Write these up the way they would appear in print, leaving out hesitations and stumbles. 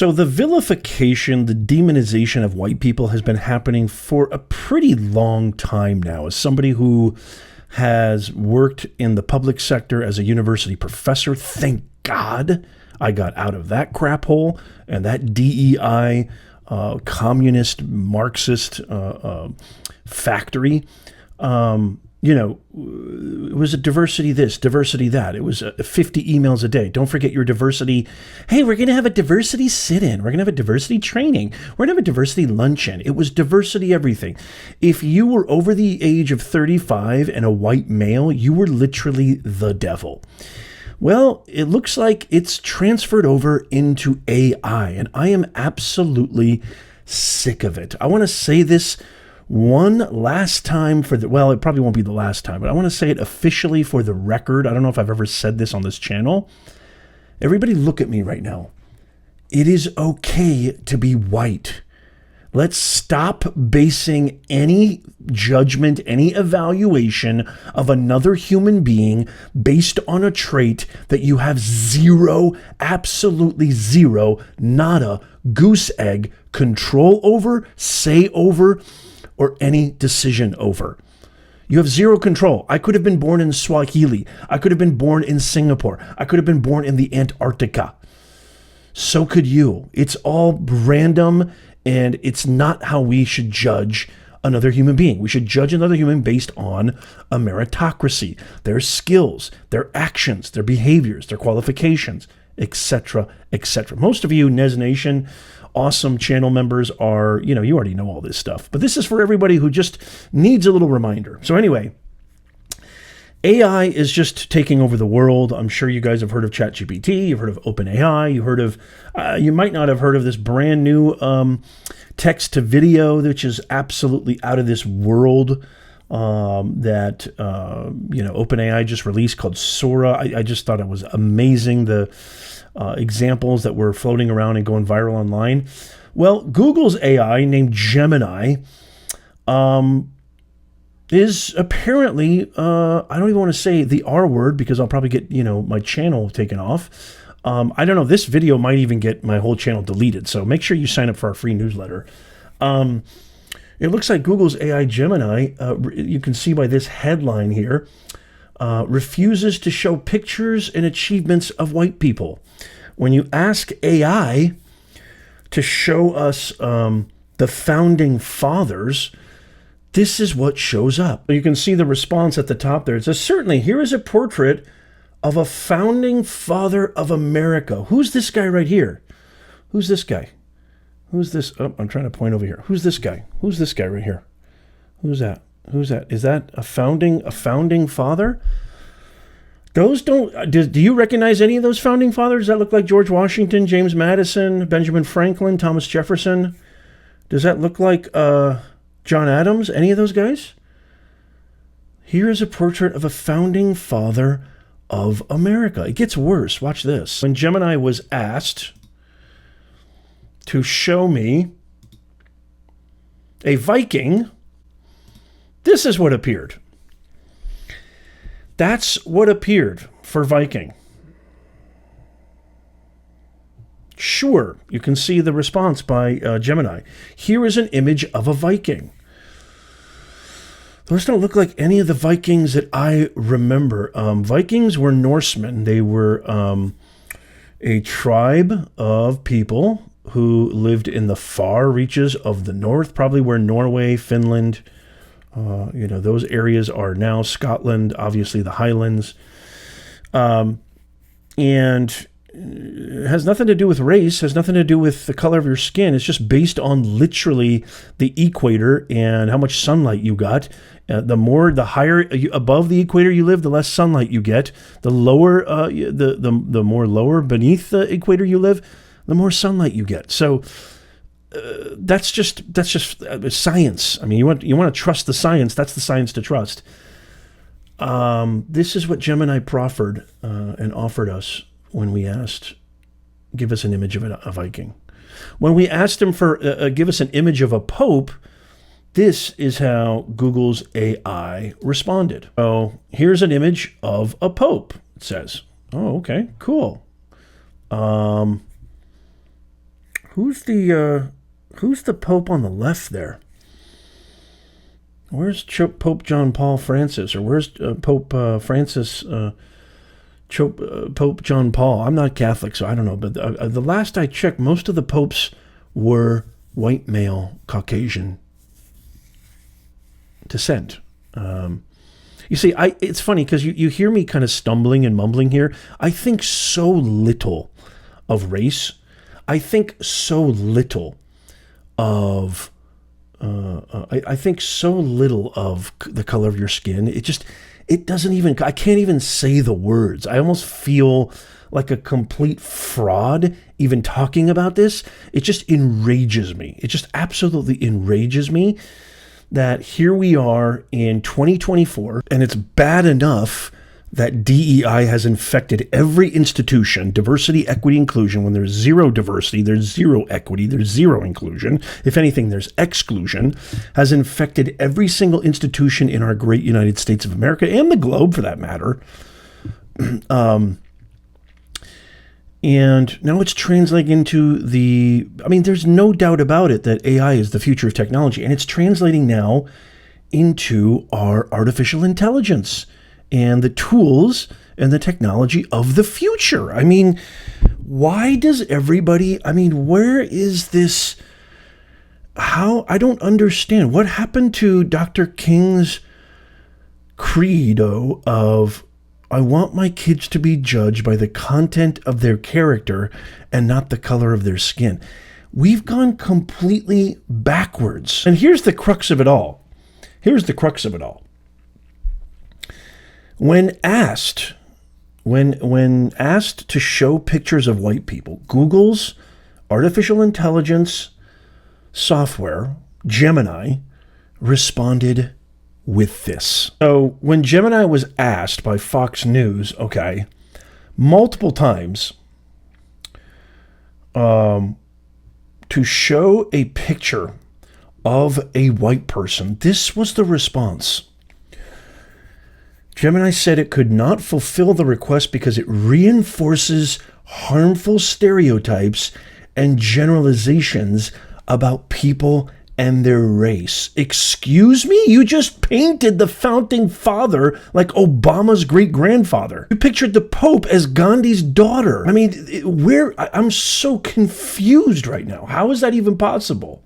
So the vilification, the demonization of white people has been happening for a pretty long time now. As somebody who has worked in the public sector as a university professor, thank God I got out of that crap hole and that DEI communist Marxist factory. It was a diversity this, diversity that. It was 50 emails a day. Don't forget your diversity. Hey, we're going to have a diversity sit-in. We're going to have a diversity training. We're going to have a diversity luncheon. It was diversity everything. If you were over the age of 35 and a white male, you were literally the devil. Well, it looks like it's transferred over into AI, and I am absolutely sick of it. I want to say this one last time well, it probably won't be the last time, but I want to say it officially for the record. I don't know if I've ever said this on this channel. Everybody look at me right now. It is okay to be white. Let's stop basing any judgment, any evaluation of another human being based on a trait that you have zero, absolutely zero, nada, goose egg control over, say over, or any decision over. You have zero control. I could have been born in Swahili. I could have been born in Singapore. I could have been born in the Antarctica. So could you. It's all random, and it's not how we should judge another human being. We should judge another human based on a meritocracy, their skills, their actions, their behaviors, their qualifications, etc., etc. Most of you, Nez Nation, awesome channel members are, you already know all this stuff. But this is for everybody who just needs a little reminder. So anyway, AI is just taking over the world. I'm sure you guys have heard of ChatGPT. You've heard of OpenAI. You might not have heard of this brand new text to video, which is absolutely out of this world. That OpenAI just released called Sora. I just thought it was amazing, the examples that were floating around and going viral online. Well, Google's AI named Gemini is apparently, I don't even want to say the R word because I'll probably get, my channel taken off. I don't know, this video might even get my whole channel deleted, so make sure you sign up for our free newsletter. It looks like Google's AI Gemini, you can see by this headline here, refuses to show pictures and achievements of white people. When you ask AI to show us the founding fathers, this is what shows up. You can see the response at the top there. It says, certainly, here is a portrait of a founding father of America. Who's this guy right here? Who's this guy? Who's this? Oh, I'm trying to point over here. Who's this guy? Who's this guy right here? Who's that? Who's that? Is that a founding father? Those don't, do you recognize any of those founding fathers? Does that look like George Washington, James Madison, Benjamin Franklin, Thomas Jefferson? Does that look like John Adams? Any of those guys? Here is a portrait of a founding father of America. It gets worse. Watch this. When Gemini was asked to show me a Viking, this is what appeared. That's what appeared for Viking. Sure, you can see the response by Gemini. Here is an image of a Viking. Those don't look like any of the Vikings that I remember. Vikings were Norsemen. They were a tribe of people who lived in the far reaches of the north, probably where Norway, Finland, those areas are now. Scotland, obviously the Highlands. And it has nothing to do with race, has nothing to do with the color of your skin. It's just based on literally the equator and how much sunlight you got. The higher above the equator you live, the less sunlight you get. The lower, the more lower beneath the equator you live, the more sunlight you get. So that's just science. I mean, you want to trust the science. That's the science to trust. This is what Gemini proffered and offered us when we asked, give us an image of a Viking. When we asked him for, give us an image of a pope, this is how Google's AI responded. So here's an image of a pope, it says. Oh, okay, cool. who's the Pope on the left there? Where's Pope John Paul Francis, or where's Pope Francis? Pope John Paul. I'm not Catholic, so I don't know. But the last I checked, most of the popes were white male, Caucasian descent. You see, it's funny because you hear me kind of stumbling and mumbling here. I think so little of race. I think so little of I think so little of the color of your skin. It doesn't even, I can't even say the words. I almost feel like a complete fraud even talking about this. It just enrages me. It just absolutely enrages me that here we are in 2024, and it's bad enough that DEI has infected every institution, diversity, equity, inclusion. When there's zero diversity, there's zero equity, there's zero inclusion. If anything, there's exclusion, has infected every single institution in our great United States of America and the globe for that matter. And now it's translating into there's no doubt about it that AI is the future of technology, and it's translating now into our artificial intelligence and the tools and the technology of the future. I mean, why does everybody, where is this? How? I don't understand. What happened to Dr. King's credo of, I want my kids to be judged by the content of their character and not the color of their skin? We've gone completely backwards. And here's the crux of it all. When asked to show pictures of white people, Google's artificial intelligence software, Gemini, responded with this. So when Gemini was asked by Fox News, multiple times to show a picture of a white person, this was the response. Gemini said it could not fulfill the request because it reinforces harmful stereotypes and generalizations about people and their race. Excuse me? You just painted the founding father like Obama's great-grandfather. You pictured the Pope as Gandhi's daughter. I'm so confused right now. How is that even possible?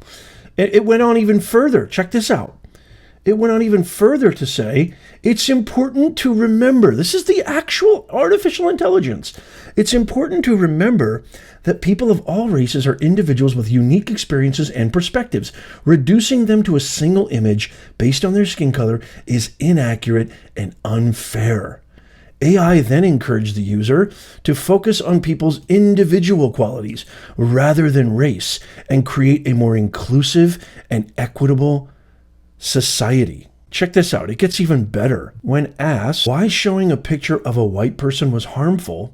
It went on even further. Check this out. It went on even further to say, it's important to remember, this is the actual artificial intelligence. It's important to remember that people of all races are individuals with unique experiences and perspectives. Reducing them to a single image based on their skin color is inaccurate and unfair. AI then encouraged the user to focus on people's individual qualities rather than race and create a more inclusive and equitable society. Check this out. It gets even better. When asked why showing a picture of a white person was harmful,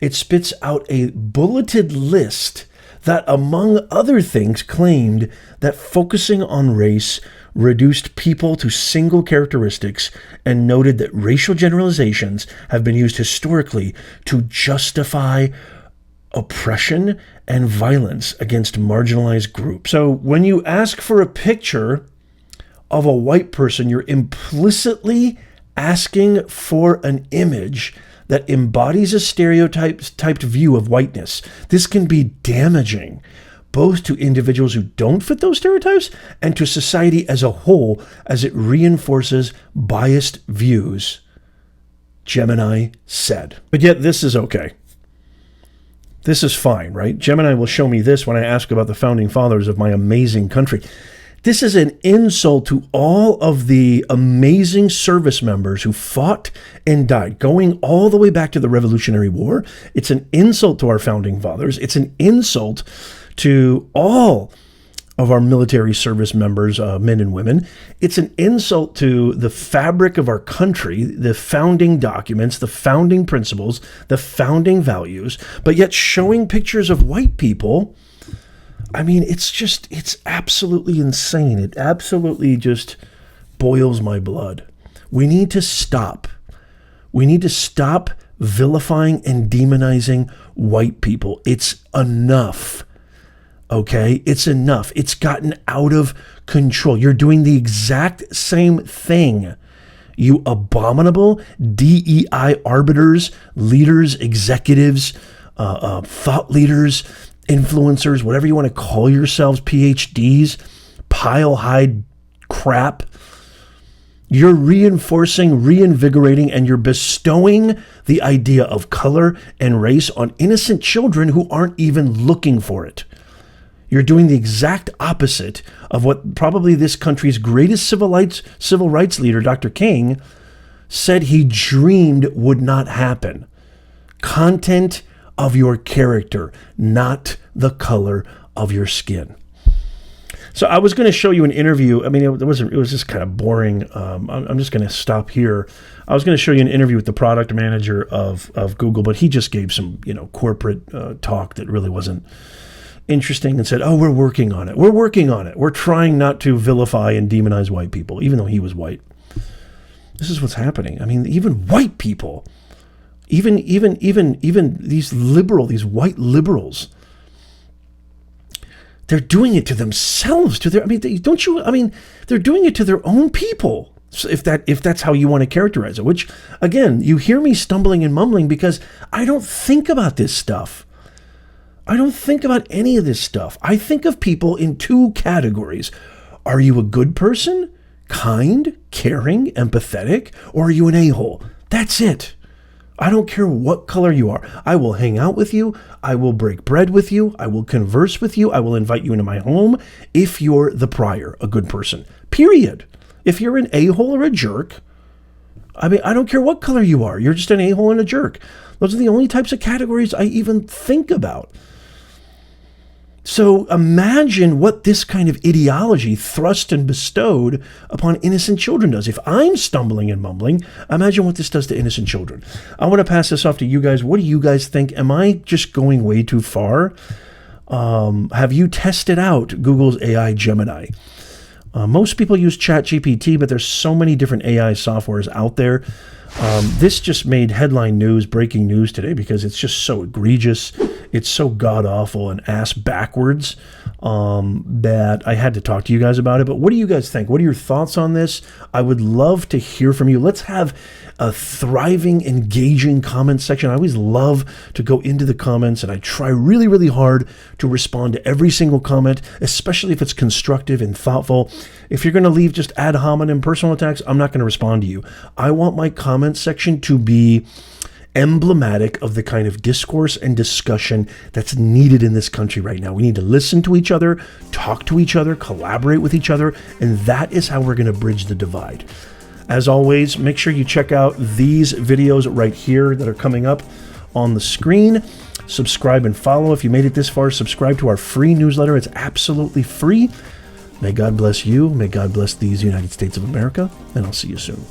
it spits out a bulleted list that, among other things, claimed that focusing on race reduced people to single characteristics and noted that racial generalizations have been used historically to justify oppression and violence against marginalized groups. So when you ask for a picture of a white person, you're implicitly asking for an image that embodies a stereotyped view of whiteness. This can be damaging, both to individuals who don't fit those stereotypes and to society as a whole, as it reinforces biased views, Gemini said. But yet this is okay. This is fine, right? Gemini will show me this when I ask about the founding fathers of my amazing country. This is an insult to all of the amazing service members who fought and died, going all the way back to the Revolutionary War. It's an insult to our founding fathers. It's an insult to all of our military service members, men and women. It's an insult to the fabric of our country, the founding documents, the founding principles, the founding values, but yet showing pictures of white people, it's absolutely insane. It absolutely just boils my blood. We need to stop. We need to stop vilifying and demonizing white people. It's enough. Okay, it's enough. It's gotten out of control. You're doing the exact same thing. You abominable DEI arbiters, leaders, executives, thought leaders, influencers, whatever you want to call yourselves, PhDs, pile-hide crap. You're reinforcing, reinvigorating, and you're bestowing the idea of color and race on innocent children who aren't even looking for it. You're doing the exact opposite of what probably this country's greatest civil rights leader, Dr. King, said he dreamed would not happen. Content of your character, not the color of your skin. So I was going to show you an interview. I mean, it was just kind of boring. I'm just going to stop here. I was going to show you an interview with the product manager of Google, but he just gave some, corporate talk that really wasn't interesting and said, oh, we're working on it. We're working on it. We're trying not to vilify and demonize white people, even though he was white. This is what's happening. I mean, even white people, even these white liberals, they're doing it to themselves, they're doing it to their own people. So if that's how you want to characterize it, which again, you hear me stumbling and mumbling because I don't think about this stuff. I don't think about any of this stuff. I think of people in two categories. Are you a good person? Kind, caring, empathetic? Or are you an a-hole? That's it. I don't care what color you are. I will hang out with you. I will break bread with you. I will converse with you. I will invite you into my home if you're the prior, a good person. Period. If you're an a-hole or a jerk, I don't care what color you are. You're just an a-hole and a jerk. Those are the only types of categories I even think about. So imagine what this kind of ideology thrust and bestowed upon innocent children does. If I'm stumbling and mumbling, imagine what this does to innocent children. I want to pass this off to you guys. What do you guys think? Am I just going way too far? Have you tested out Google's AI Gemini? Most people use ChatGPT, but there's so many different AI softwares out there. This just made headline news, breaking news today, because it's just so egregious. It's so god-awful and ass-backwards that I had to talk to you guys about it. But what do you guys think? What are your thoughts on this? I would love to hear from you. Let's have a thriving, engaging comment section. I always love to go into the comments, and I try really, really hard to respond to every single comment, especially if it's constructive and thoughtful. If you're going to leave just ad hominem personal attacks, I'm not going to respond to you. I want my comment section to be emblematic of the kind of discourse and discussion that's needed in this country right now. We need to listen to each other, talk to each other, collaborate with each other, and that is how we're going to bridge the divide. As always, make sure you check out these videos right here that are coming up on the screen. Subscribe and follow. If you made it this far, subscribe to our free newsletter. It's absolutely free. May God bless you. May God bless these United States of America, and I'll see you soon.